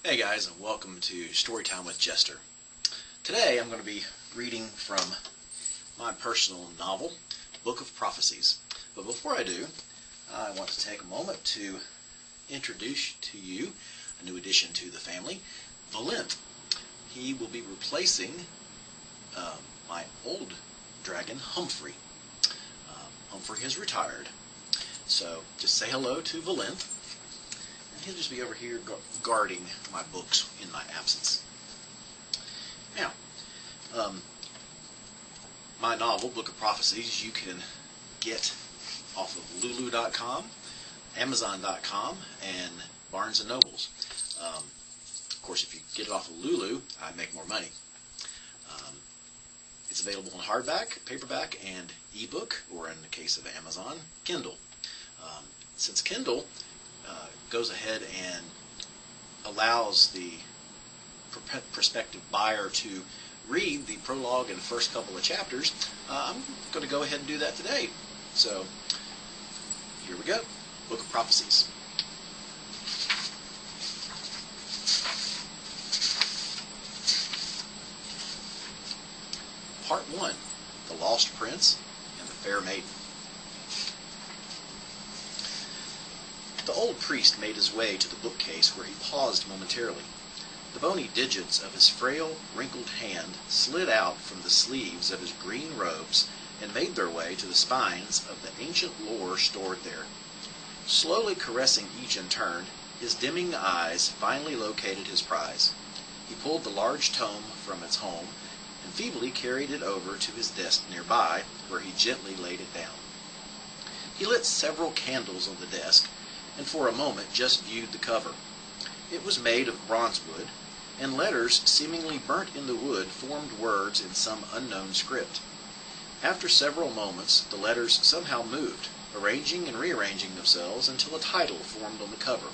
Hey guys, and welcome to Storytime with Jester. Today I'm going to be reading from my personal novel, Book of Prophecies. But before I do, I want to take a moment to introduce to you a new addition to the family, Valin. He will be replacing my old dragon, Humphrey. Humphrey has retired, so just say hello to Valin. He'll just be over here guarding my books in my absence. Now, my novel, Book of Prophecies, you can get off of Lulu.com, Amazon.com, and Barnes & Nobles. Of course, if you get it off of Lulu, I make more money. It's available in hardback, paperback, and ebook, or in the case of Amazon, Kindle. Since Kindle goes ahead and allows the prospective buyer to read the prologue and first couple of chapters, I'm going to go ahead and do that today. So, here we go. Book of Prophecies. Part 1. The Lost Prince and the Fair Maiden. The old priest made his way to the bookcase, where he paused momentarily. The bony digits of his frail, wrinkled hand slid out from the sleeves of his green robes and made their way to the spines of the ancient lore stored there. Slowly caressing each in turn, his dimming eyes finally located his prize. He pulled the large tome from its home and feebly carried it over to his desk nearby, where he gently laid it down. He lit several candles on the desk, and for a moment just viewed the cover. It was made of bronzewood, and letters seemingly burnt in the wood formed words in some unknown script. After several moments, the letters somehow moved, arranging and rearranging themselves until a title formed on the cover,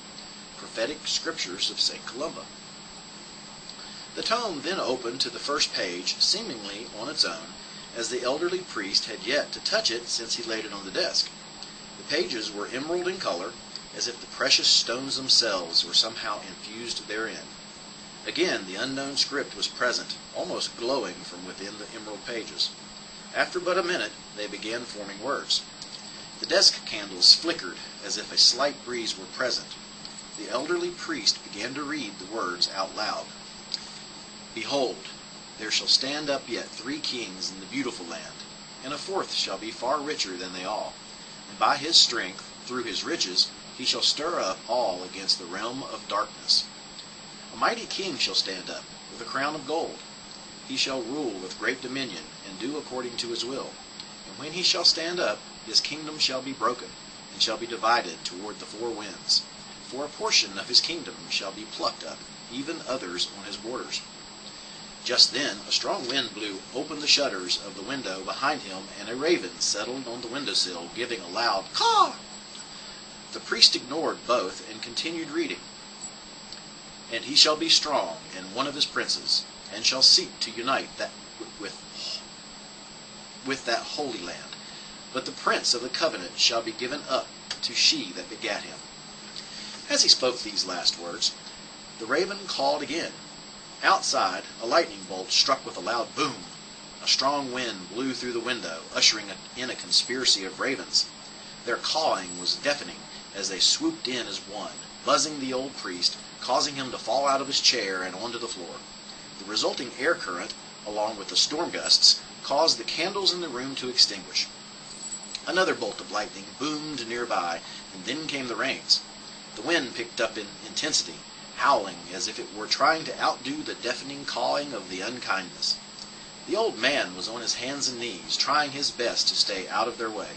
Prophetic Scriptures of St. Columba. The tome then opened to the first page, seemingly on its own, as the elderly priest had yet to touch it since he laid it on the desk. The pages were emerald in color, as if the precious stones themselves were somehow infused therein. Again, the unknown script was present, almost glowing from within the emerald pages. After but a minute, they began forming words. The desk candles flickered as if a slight breeze were present. The elderly priest began to read the words out loud. Behold, there shall stand up yet 3 kings in the beautiful land, and a 4th shall be far richer than they all. And by his strength, through his riches, he shall stir up all against the realm of darkness. A mighty king shall stand up, with a crown of gold. He shall rule with great dominion, and do according to his will. And when he shall stand up, his kingdom shall be broken, and shall be divided toward the 4 winds. For a portion of his kingdom shall be plucked up, even others on his borders. Just then a strong wind blew open the shutters of the window behind him, and a raven settled on the windowsill, giving a loud caw. The priest ignored both and continued reading. And he shall be strong, and one of his princes, and shall seek to unite that with that holy land. But the prince of the covenant shall be given up to she that begat him. As he spoke these last words, the raven called again. Outside, a lightning bolt struck with a loud boom. A strong wind blew through the window, ushering in a conspiracy of ravens. Their cawing was deafening, as they swooped in as one, buzzing the old priest, causing him to fall out of his chair and onto the floor. The resulting air current, along with the storm gusts, caused the candles in the room to extinguish. Another bolt of lightning boomed nearby, and then came the rains. The wind picked up in intensity, howling as if it were trying to outdo the deafening cawing of the unkindness. The old man was on his hands and knees, trying his best to stay out of their way.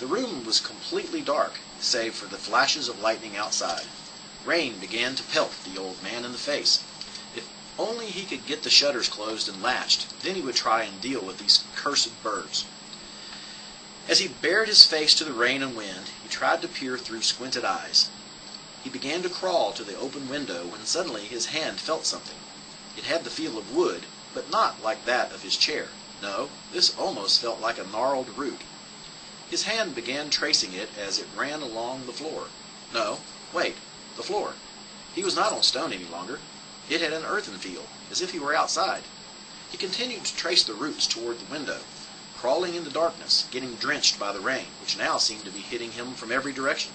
The room was completely dark, save for the flashes of lightning outside. Rain began to pelt the old man in the face. If only he could get the shutters closed and latched, then he would try and deal with these cursed birds. As he bared his face to the rain and wind, he tried to peer through squinted eyes. He began to crawl to the open window when suddenly his hand felt something. It had the feel of wood, but not like that of his chair. No, this almost felt like a gnarled root. His hand began tracing it as it ran along the floor. No, wait, the floor. He was not on stone any longer. It had an earthen feel, as if he were outside. He continued to trace the roots toward the window, crawling in the darkness, getting drenched by the rain, which now seemed to be hitting him from every direction.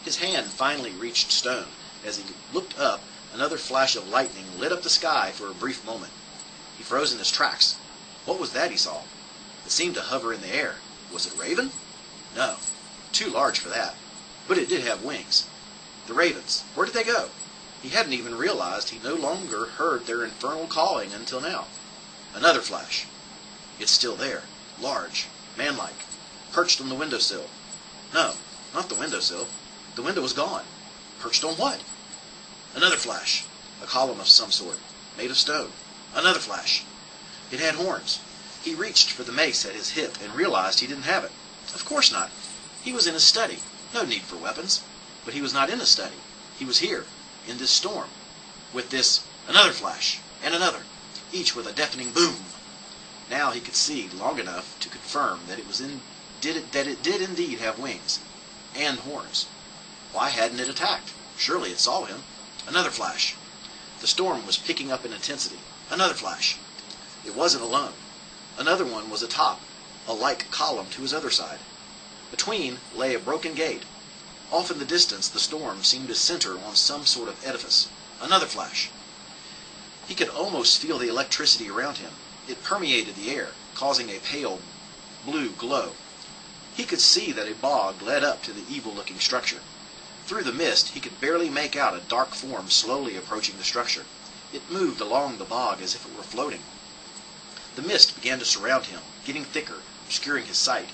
His hand finally reached stone. As he looked up, another flash of lightning lit up the sky for a brief moment. He froze in his tracks. What was that he saw? It seemed to hover in the air. Was it a raven? No, too large for that. But it did have wings. The ravens, where did they go? He hadn't even realized he no longer heard their infernal cawing until now. Another flash. It's still there, large, manlike, perched on the windowsill. No, not the windowsill. The window was gone. Perched on what? Another flash. A column of some sort, made of stone. Another flash. It had horns. He reached for the mace at his hip and realized he didn't have it. Of course not. He was in his study. No need for weapons. But he was not in his study. He was here, in this storm, with this another flash, and another, each with a deafening boom. Now he could see long enough to confirm that it did indeed have wings and horns. Why hadn't it attacked? Surely it saw him. Another flash. The storm was picking up in intensity. Another flash. It wasn't alone. Another one was atop, a like column to his other side. Between lay a broken gate. Off in the distance the storm seemed to center on some sort of edifice. Another flash. He could almost feel the electricity around him. It permeated the air, causing a pale blue glow. He could see that a bog led up to the evil-looking structure. Through the mist he could barely make out a dark form slowly approaching the structure. It moved along the bog as if it were floating. The mist began to surround him, getting thicker, obscuring his sight.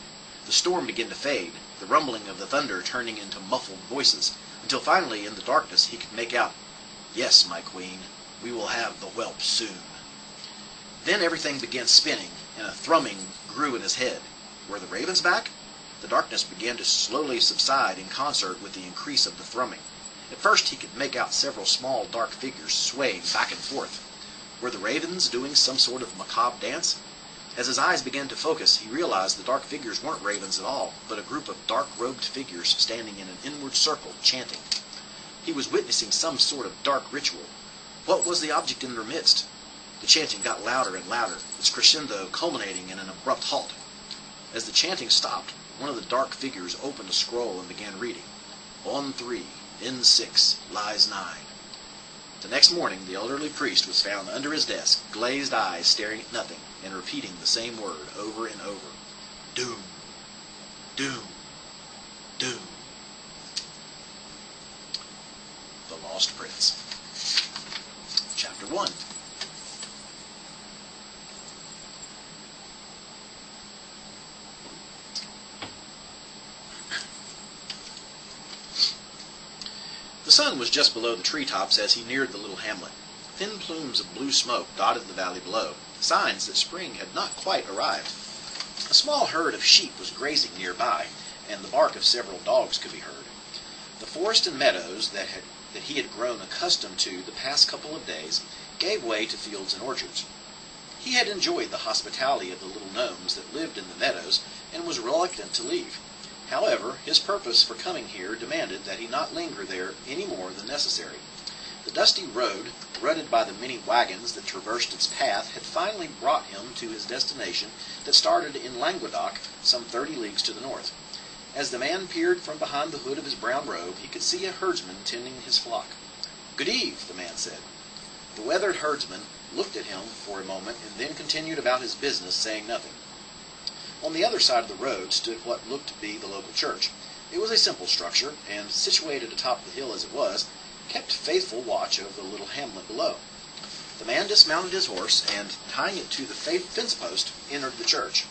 The storm began to fade, the rumbling of the thunder turning into muffled voices, until finally in the darkness he could make out, "Yes, my queen, we will have the whelp soon." Then everything began spinning, and a thrumming grew in his head. Were the ravens back? The darkness began to slowly subside in concert with the increase of the thrumming. At first he could make out several small dark figures swaying back and forth. Were the ravens doing some sort of macabre dance? As his eyes began to focus, he realized the dark figures weren't ravens at all, but a group of dark-robed figures standing in an inward circle, chanting. He was witnessing some sort of dark ritual. What was the object in their midst? The chanting got louder and louder, its crescendo culminating in an abrupt halt. As the chanting stopped, one of the dark figures opened a scroll and began reading. "On 3, in 6, lies 9. The next morning the elderly priest was found under his desk, glazed eyes staring at nothing, and repeating the same word over and over. Doom, doom, doom. The Lost Prince. Chapter 1. The sun was just below the treetops as he neared the little hamlet. Thin plumes of blue smoke dotted the valley below, signs that spring had not quite arrived. A small herd of sheep was grazing nearby, and the bark of several dogs could be heard. The forest and meadows that he had grown accustomed to the past couple of days gave way to fields and orchards. He had enjoyed the hospitality of the little gnomes that lived in the meadows and was reluctant to leave. However, his purpose for coming here demanded that he not linger there any more than necessary. The dusty road, rutted by the many wagons that traversed its path, had finally brought him to his destination that started in Languedoc, some 30 leagues to the north. As the man peered from behind the hood of his brown robe, he could see a herdsman tending his flock. "Good eve," the man said. The weathered herdsman looked at him for a moment and then continued about his business, saying nothing. On the other side of the road stood what looked to be the local church. It was a simple structure, and, situated atop the hill as it was, kept faithful watch over the little hamlet below. The man dismounted his horse, and, tying it to the fence post, entered the church.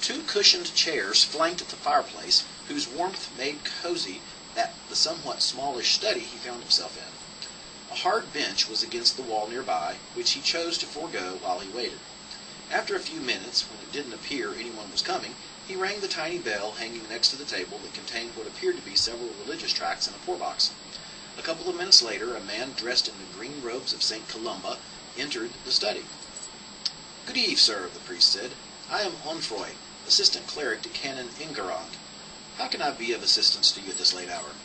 2 cushioned chairs flanked the fireplace, whose warmth made cozy the somewhat smallish study he found himself in. A hard bench was against the wall nearby, which he chose to forego while he waited. After a few minutes, when it didn't appear anyone was coming, he rang the tiny bell hanging next to the table that contained what appeared to be several religious tracts and a poor box. A couple of minutes later, a man dressed in the green robes of St. Columba entered the study. "Good eve, sir," the priest said. "I am Onfroy, assistant cleric to Canon Enguerrand. How can I be of assistance to you at this late hour?"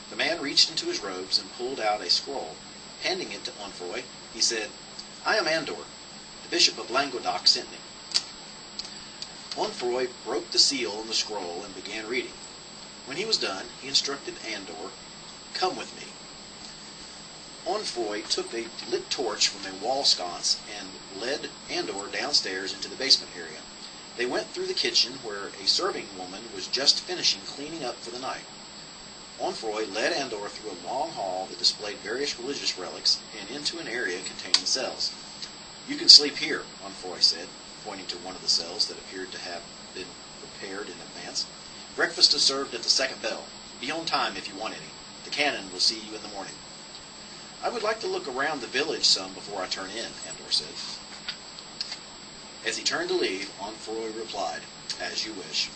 The man reached into his robes and pulled out a scroll. Handing it to Onfroy, he said, "I am Andor. The Bishop of Languedoc sent me." Onfroy broke the seal on the scroll and began reading. When he was done, he instructed Andor, "Come with me." Onfroy took a lit torch from a wall sconce and led Andor downstairs into the basement area. They went through the kitchen, where a serving woman was just finishing cleaning up for the night. Onfroy led Andor through a long hall that displayed various religious relics and into an area containing cells. "You can sleep here," Onfroy said, pointing to one of the cells that appeared to have been prepared in advance. "Breakfast is served at the second bell. Be on time if you want any. The canon will see you in the morning." "I would like to look around the village some before I turn in," Andor said. As he turned to leave, Onfroy replied, "As you wish."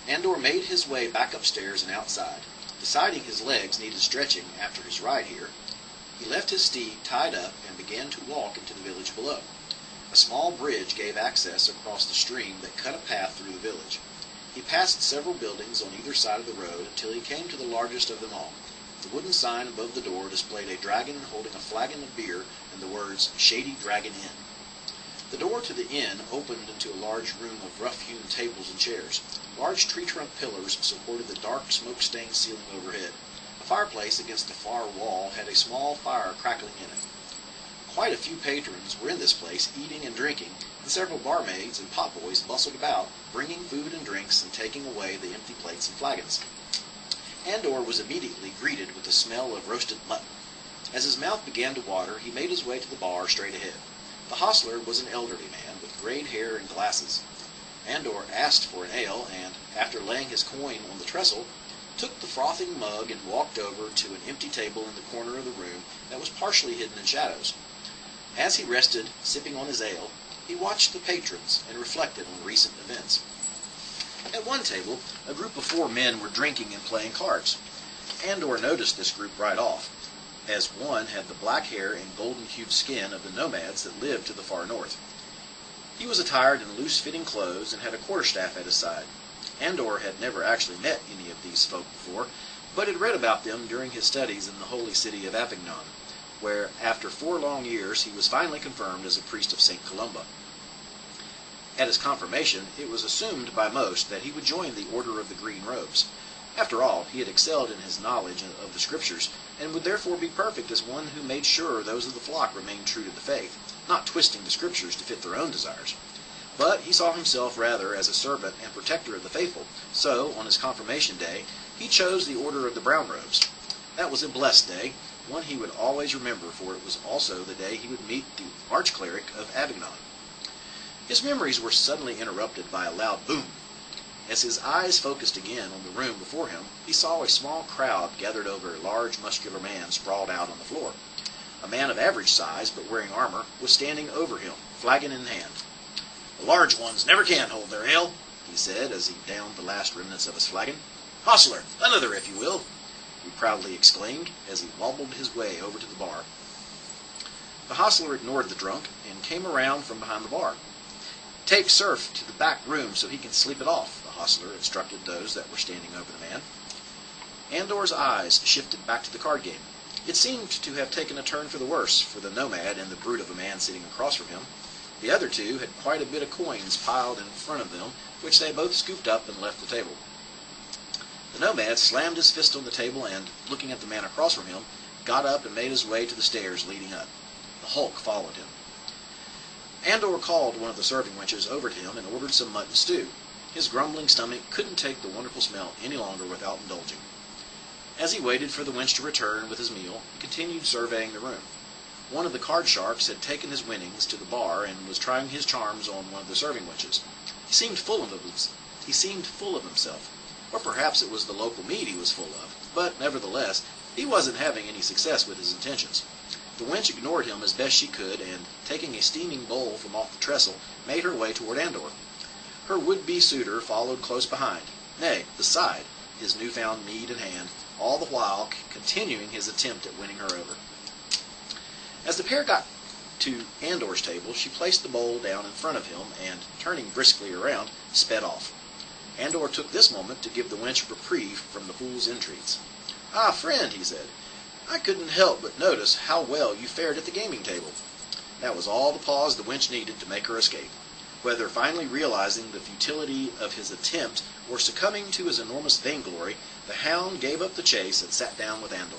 Andor made his way back upstairs and outside. Deciding his legs needed stretching after his ride here, he left his steed tied up and began to walk into the village below. A small bridge gave access across the stream that cut a path through the village. He passed several buildings on either side of the road until he came to the largest of them all. The wooden sign above the door displayed a dragon holding a flagon of beer and the words "Shady Dragon Inn." The door to the inn opened into a large room of rough-hewn tables and chairs. Large tree-trunk pillars supported the dark, smoke-stained ceiling overhead. A fireplace against the far wall had a small fire crackling in it. Quite a few patrons were in this place, eating and drinking, and several barmaids and potboys bustled about, bringing food and drinks and taking away the empty plates and flagons. Andor was immediately greeted with the smell of roasted mutton. As his mouth began to water, he made his way to the bar straight ahead. The hostler was an elderly man with grayed hair and glasses. Andor asked for an ale, and, after laying his coin on the trestle, took the frothing mug and walked over to an empty table in the corner of the room that was partially hidden in shadows. As he rested, sipping on his ale, he watched the patrons and reflected on recent events. At one table, a group of 4 men were drinking and playing cards. Andor noticed this group right off, as one had the black hair and golden-hued skin of the nomads that lived to the far north. He was attired in loose-fitting clothes and had a quarterstaff at his side. Andor had never actually met any of these folk before, but had read about them during his studies in the holy city of Avignon, where, after 4 long years, he was finally confirmed as a priest of St. Columba. At his confirmation, it was assumed by most that he would join the Order of the Green Robes. After all, he had excelled in his knowledge of the Scriptures, and would therefore be perfect as one who made sure those of the flock remained true to the faith, not twisting the Scriptures to fit their own desires. But he saw himself rather as a servant and protector of the faithful, so, on his confirmation day, he chose the Order of the Brown Robes. That was a blessed day, one he would always remember, for it was also the day he would meet the Archcleric of Avignon. His memories were suddenly interrupted by a loud boom. As his eyes focused again on the room before him, he saw a small crowd gathered over a large, muscular man sprawled out on the floor. A man of average size, but wearing armor, was standing over him, flagon in hand. "The large ones never can hold their ale," he said, as he downed the last remnants of his flagon. "Hostler, another if you will," he proudly exclaimed, as he wobbled his way over to the bar. The hostler ignored the drunk, and came around from behind the bar. "Take Surf to the back room so he can sleep it off," the hostler instructed those that were standing over the man. Andor's eyes shifted back to the card game. It seemed to have taken a turn for the worse for the nomad and the brute of a man sitting across from him. The other two had quite a bit of coins piled in front of them, which they both scooped up and left the table. The nomad slammed his fist on the table and, looking at the man across from him, got up and made his way to the stairs leading up. The Hulk followed him. Andor called one of the serving wenches over to him and ordered some mutton stew. His grumbling stomach couldn't take the wonderful smell any longer without indulging. As he waited for the wench to return with his meal, he continued surveying the room. One of the card sharks had taken his winnings to the bar and was trying his charms on one of the serving wenches. He seemed full of himself. Or perhaps it was the local mead he was full of, but nevertheless, he wasn't having any success with his intentions. The wench ignored him as best she could, and, taking a steaming bowl from off the trestle, made her way toward Andor. Her would-be suitor followed close behind, nay, beside, his new-found mead in hand, all the while continuing his attempt at winning her over. As the pair got to Andor's table, she placed the bowl down in front of him, and, turning briskly around, sped off. Andor took this moment to give the wench reprieve from the fool's entreaties. "Ah, friend," he said, "I couldn't help but notice how well you fared at the gaming table." That was all the pause the wench needed to make her escape. Whether finally realizing the futility of his attempt or succumbing to his enormous vainglory, the hound gave up the chase and sat down with Andor.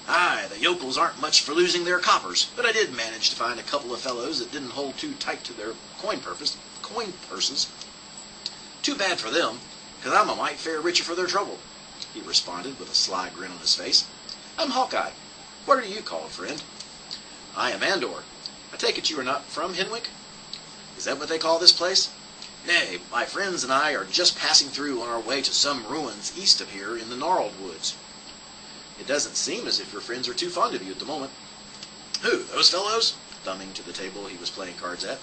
"Aye, the yokels aren't much for losing their coppers, but I did manage to find a couple of fellows that didn't hold too tight to their coin purses. Too bad for them, 'cause I'm a mite fair richer for their trouble," he responded with a sly grin on his face. "I'm Hawkeye. What are you called, friend?" "I am Andor. I take it you are not from Henwick?" "Is that what they call this place?" "Nay, my friends and I are just passing through on our way to some ruins east of here in the gnarled woods." "It doesn't seem as if your friends are too fond of you at the moment." "Who, those fellows?" thumbing to the table he was playing cards at.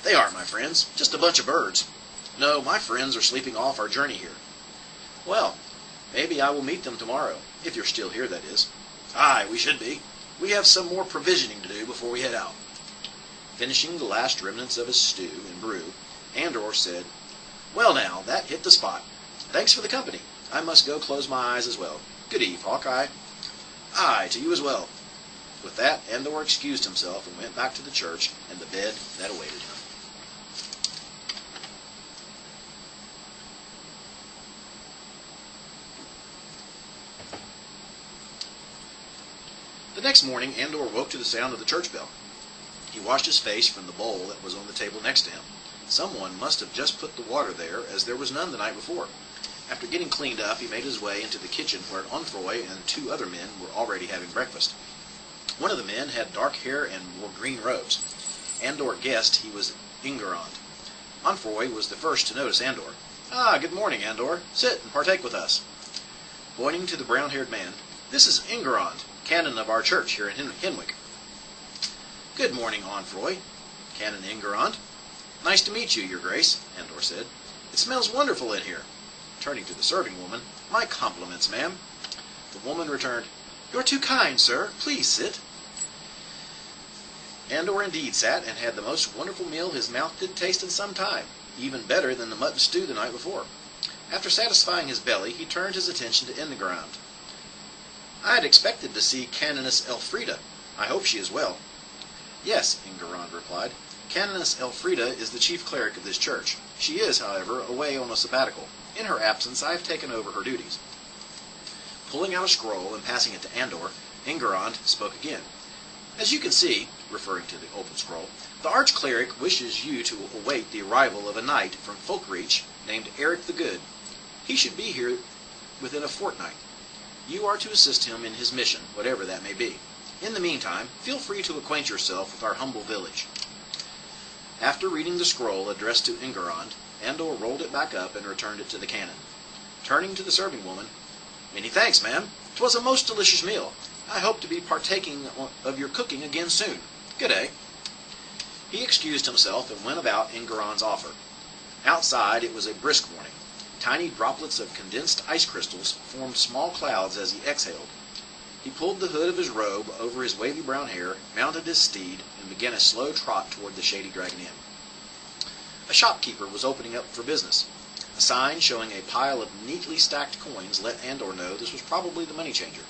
"They aren't my friends, just a bunch of birds. No, my friends are sleeping off our journey here." "Well, maybe I will meet them tomorrow, if you're still here, that is." "Aye, we should be. We have some more provisioning to do before we head out." Finishing the last remnants of his stew and brew, Andor said, "Well now, that hit the spot. Thanks for the company. I must go close my eyes as well. Good eve, Hawkeye." "Aye, to you as well." With that, Andor excused himself and went back to the church and the bed that awaited him. The next morning, Andor woke to the sound of the church bell. He washed his face from the bowl that was on the table next to him. Someone must have just put the water there, as there was none the night before. After getting cleaned up, he made his way into the kitchen where Onfroy and 2 other men were already having breakfast. One of the men had dark hair and wore green robes. Andor guessed he was Ingerond. Onfroy was the first to notice Andor. "Ah, good morning, Andor. Sit and partake with us." Pointing to the brown-haired man, "This is Ingerond, canon of our church here in Henwick." "Good morning, Onfroy, Canon Ingerond. Nice to meet you, your grace," Andor said. "It smells wonderful in here." Turning to the serving woman, "My compliments, ma'am." The woman returned, "You're too kind, sir. Please sit." Andor indeed sat and had the most wonderful meal his mouth did taste in some time, even better than the mutton stew the night before. After satisfying his belly, he turned his attention to Ingerond. "I had expected to see Canoness Elfrida. I hope she is well." "Yes," Ingerond replied. "Canoness Elfrida is the chief cleric of this church. She is, however, away on a sabbatical. In her absence, I have taken over her duties." Pulling out a scroll and passing it to Andor, Ingerond spoke again. "As you can see," referring to the open scroll, "the arch-cleric wishes you to await the arrival of a knight from Folkreach named Eric the Good. He should be here within a fortnight. You are to assist him in his mission, whatever that may be. In the meantime, feel free to acquaint yourself with our humble village." After reading the scroll addressed to Ingerond, Andor rolled it back up and returned it to the canon. Turning to the serving woman, "Many thanks, ma'am. 'Twas a most delicious meal. I hope to be partaking of your cooking again soon. Good day." He excused himself and went about Ingerond's offer. Outside it was a brisk morning. Tiny droplets of condensed ice crystals formed small clouds as he exhaled. He pulled the hood of his robe over his wavy brown hair, mounted his steed, and began a slow trot toward the Shady Dragon Inn. A shopkeeper was opening up for business. A sign showing a pile of neatly stacked coins let Andor know this was probably the money changer.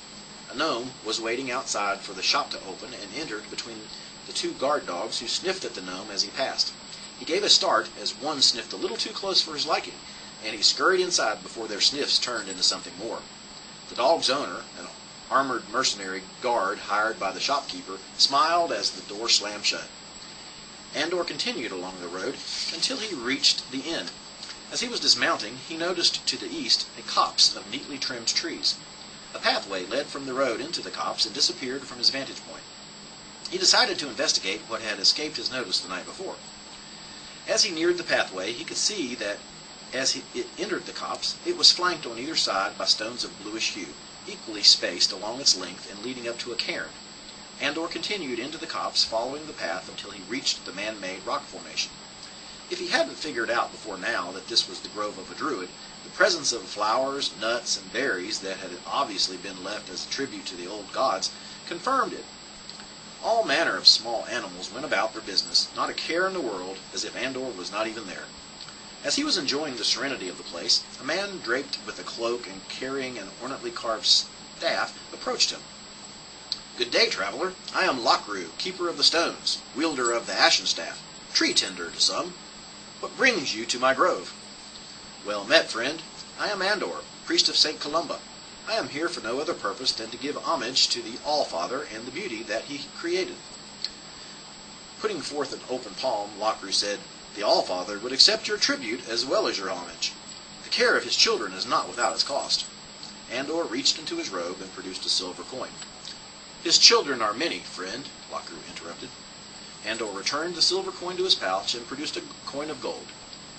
A gnome was waiting outside for the shop to open and entered between the 2 guard dogs who sniffed at the gnome as he passed. He gave a start as one sniffed a little too close for his liking, and he scurried inside before their sniffs turned into something more. The dog's owner, an armored mercenary guard hired by the shopkeeper, smiled as the door slammed shut. Andor continued along the road until he reached the inn. As he was dismounting, he noticed to the east a copse of neatly trimmed trees. A pathway led from the road into the copse and disappeared from his vantage point. He decided to investigate what had escaped his notice the night before. As he neared the pathway, he could see that as it entered the copse, it was flanked on either side by stones of bluish hue, equally spaced along its length and leading up to a cairn. Andor continued into the copse, following the path until he reached the man-made rock formation. If he hadn't figured out before now that this was the grove of a druid, the presence of flowers, nuts, and berries that had obviously been left as a tribute to the old gods confirmed it. All manner of small animals went about their business, not a care in the world, as if Andor was not even there. As he was enjoying the serenity of the place, a man draped with a cloak and carrying an ornately carved staff approached him. "Good day, traveler. I am Lockru, keeper of the stones, wielder of the ashen staff, tree tender to some. What brings you to my grove?" "Well met, friend. I am Andor, priest of St. Columba. I am here for no other purpose than to give homage to the All-Father and the beauty that he created." Putting forth an open palm, Lockru said, "The All-Father would accept your tribute as well as your homage. The care of his children is not without its cost." Andor reached into his robe and produced a silver coin. "His children are many, friend," Lockru interrupted. Andor returned the silver coin to his pouch and produced a coin of gold.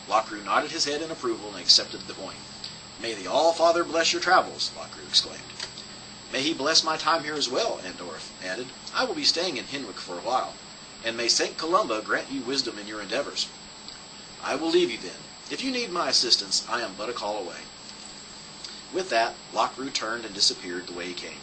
Lockru nodded his head in approval and accepted the coin. "May the All-Father bless your travels," Lockru exclaimed. "May he bless my time here as well," Andor added. "I will be staying in Henwick for a while. And may St. Columba grant you wisdom in your endeavors." "I will leave you then. If you need my assistance, I am but a call away." With that, Lockru turned and disappeared the way he came.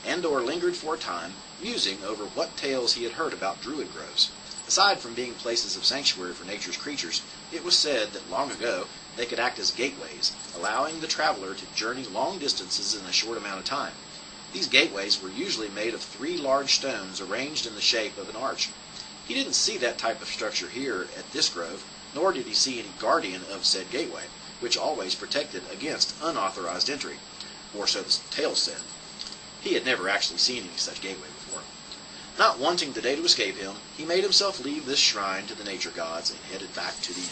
Andor lingered for a time, musing over what tales he had heard about druid groves. Aside from being places of sanctuary for nature's creatures, it was said that long ago they could act as gateways, allowing the traveler to journey long distances in a short amount of time. These gateways were usually made of 3 large stones arranged in the shape of an arch. He didn't see that type of structure here at this grove, nor did he see any guardian of said gateway, which always protected against unauthorized entry, or so the tales said. He had never actually seen any such gateway before. Not wanting the day to escape him, he made himself leave this shrine to the nature gods and headed back to the inn.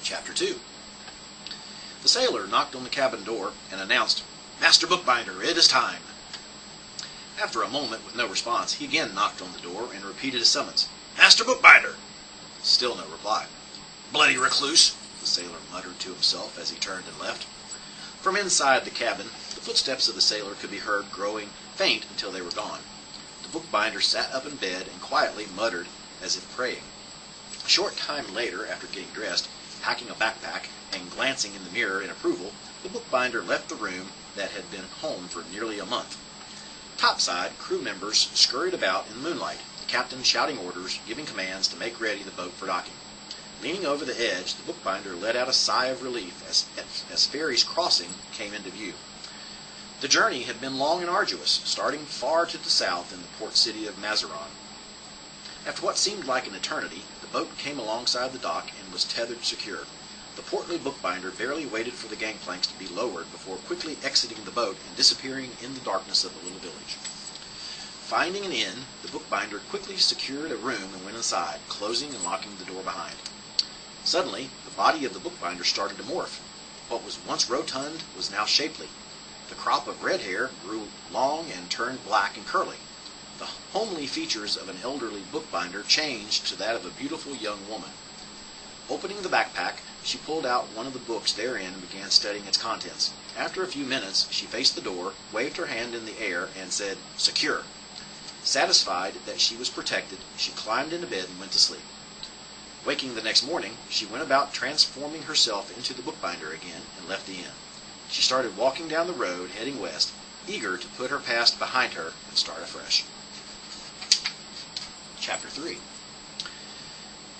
Chapter 2. The sailor knocked on the cabin door and announced, "Master Bookbinder, it is time." After a moment with no response, he again knocked on the door and repeated his summons, "Master Bookbinder!" Still no reply. "Bloody recluse!" the sailor muttered to himself as he turned and left. From inside the cabin, the footsteps of the sailor could be heard growing faint until they were gone. The bookbinder sat up in bed and quietly muttered as if praying. A short time later, after getting dressed, packing a backpack, and glancing in the mirror in approval, the bookbinder left the room that had been home for nearly a month. Topside, crew members scurried about in the moonlight, the captain shouting orders, giving commands to make ready the boat for docking. Leaning over the edge, the bookbinder let out a sigh of relief as Ferry's Crossing came into view. The journey had been long and arduous, starting far to the south in the port city of Mazaron. After what seemed like an eternity, the boat came alongside the dock and was tethered secure. The portly bookbinder barely waited for the gangplanks to be lowered before quickly exiting the boat and disappearing in the darkness of the little village. Finding an inn, the bookbinder quickly secured a room and went inside, closing and locking the door behind. Suddenly, the body of the bookbinder started to morph. What was once rotund was now shapely. The crop of red hair grew long and turned black and curly. The homely features of an elderly bookbinder changed to that of a beautiful young woman. Opening the backpack, she pulled out one of the books therein and began studying its contents. After a few minutes, she faced the door, waved her hand in the air, and said, "Secure." Satisfied that she was protected, she climbed into bed and went to sleep. Waking the next morning, she went about transforming herself into the bookbinder again and left the inn. She started walking down the road, heading west, eager to put her past behind her and start afresh. Chapter 3.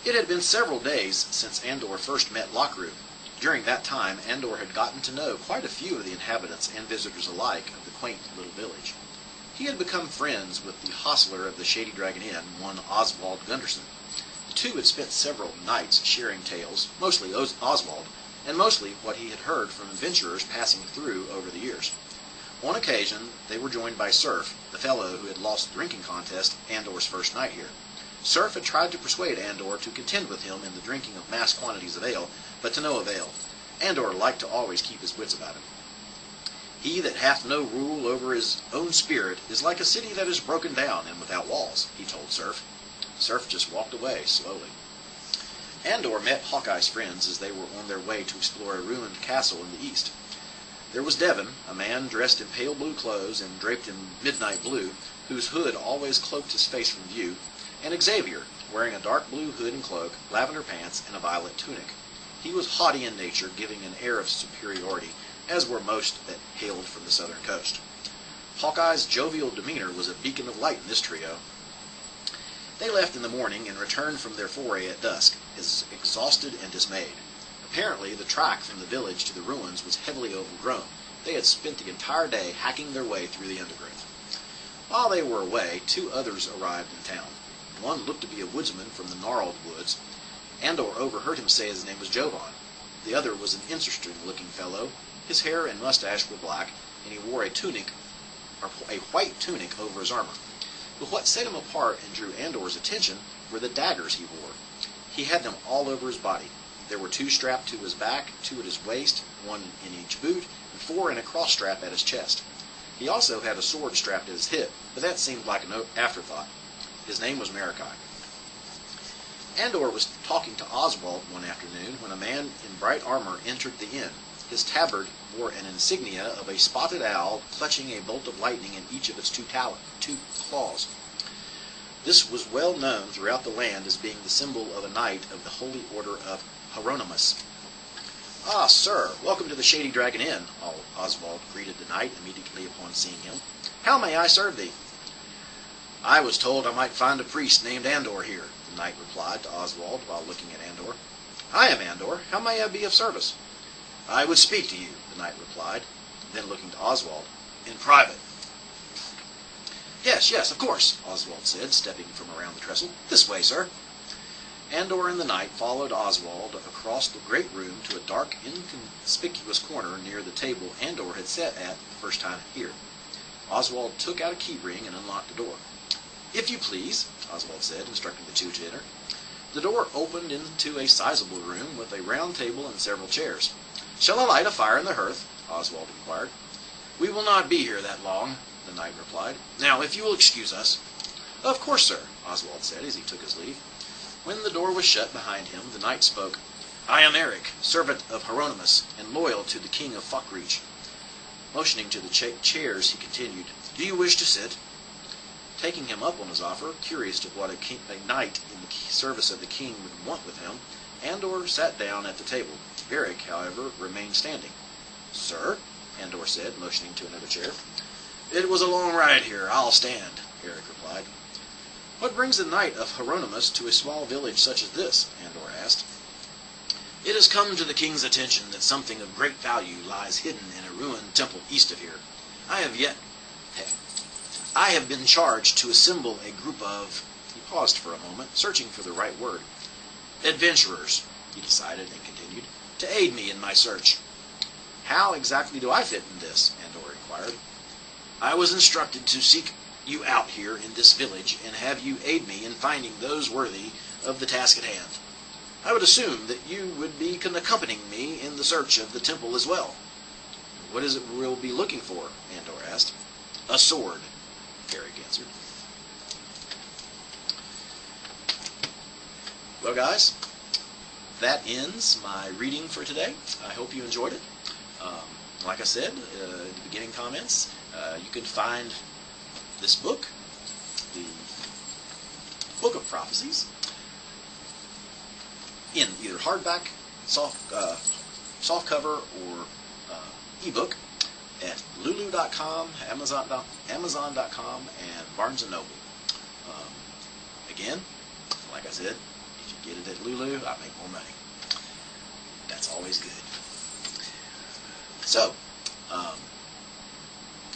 It had been several days since Andor first met Lockru. During that time, Andor had gotten to know quite a few of the inhabitants and visitors alike of the quaint little village. He had become friends with the hostler of the Shady Dragon Inn, one Oswald Gunderson. The two had spent several nights sharing tales, mostly Oswald, and mostly what he had heard from adventurers passing through over the years. On occasion, they were joined by Surf, the fellow who had lost the drinking contest Andor's first night here. Surf had tried to persuade Andor to contend with him in the drinking of mass quantities of ale, but to no avail. Andor liked to always keep his wits about him. "He that hath no rule over his own spirit is like a city that is broken down and without walls," he told Surf. Surf just walked away slowly. Andor met Hawkeye's friends as they were on their way to explore a ruined castle in the east. There was Devon, a man dressed in pale blue clothes and draped in midnight blue, whose hood always cloaked his face from view, and Xavier, wearing a dark blue hood and cloak, lavender pants, and a violet tunic. He was haughty in nature, giving an air of superiority, as were most that hailed from the southern coast. Hawkeye's jovial demeanor was a beacon of light in this trio. They left in the morning and returned from their foray at dusk, exhausted and dismayed. Apparently, the track from the village to the ruins was heavily overgrown. They had spent the entire day hacking their way through the undergrowth. While they were away, two others arrived in town. One looked to be a woodsman from the gnarled woods. Andor overheard him say his name was Jovan. The other was an interesting-looking fellow. His hair and mustache were black, and he wore a white tunic over his armor. But what set him apart and drew Andor's attention were the daggers he wore. He had them all over his body. There were 2 strapped to his back, 2 at his waist, 1 in each boot, and 4 in a cross strap at his chest. He also had a sword strapped at his hip, but that seemed like an afterthought. His name was Marikai. Andor was talking to Oswald one afternoon when a man in bright armor entered the inn. His tabard bore an insignia of a spotted owl clutching a bolt of lightning in each of its 2 claws. This was well known throughout the land as being the symbol of a knight of the Holy Order of Hieronymus. "Ah, sir, welcome to the Shady Dragon Inn," Oswald greeted the knight immediately upon seeing him. "How may I serve thee?" "I was told I might find a priest named Andor here," the knight replied to Oswald while looking at Andor. "I am Andor. How may I be of service?" "I would speak to you," the knight replied. Then looking to Oswald, "in private." Yes, of course," Oswald said, stepping from around the trestle. "This way, sir." Andor and the knight followed Oswald across the great room to a dark, inconspicuous corner near the table Andor had sat at the first time here. Oswald took out a key ring and unlocked the door. "If you please," Oswald said, instructing the 2 to enter. The door opened into a sizable room with a round table and several chairs. "Shall I light a fire in the hearth?" Oswald inquired. "We will not be here that long," the knight replied. "Now, if you will excuse us." "Of course, sir," Oswald said as he took his leave. When the door was shut behind him, the knight spoke. "I am Eric, servant of Hieronymus, and loyal to the king of Falkreach." Motioning to the chairs, he continued, "Do you wish to sit?" Taking him up on his offer, curious to what a knight in the service of the king would want with him, Andor sat down at the table. Eric, however, remained standing. "Sir," Andor said, motioning to another chair. "It was a long ride here. I'll stand," Eric replied. "What brings the knight of Hieronymus to a small village such as this?" Andor asked. "It has come to the king's attention that something of great value lies hidden in a ruined temple east of here. I have been charged to assemble a group of—" He paused for a moment, searching for the right word. "Adventurers," he decided, and continued, "to aid me in my search." "How exactly do I fit in this?" Andor inquired. "I was instructed to seek you out here in this village and have you aid me in finding those worthy of the task at hand. I would assume that you would be accompanying me in the search of the temple as well." "What is it we'll be looking for?" Andor asked. "A sword," Eric answered. Well, guys, that ends my reading for today. I hope you enjoyed it. Like I said in the beginning comments, you can find this book, the Book of Prophecies, in either hardback, softcover, or ebook at lulu.com, amazon.com, and Barnes & Noble. Again, like I said, if you get it at Lulu, I make more money. That's always good. So,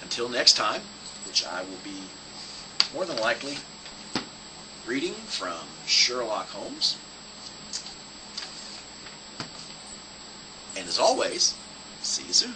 until next time, which I will be more than likely reading from Sherlock Holmes. And as always, see you soon.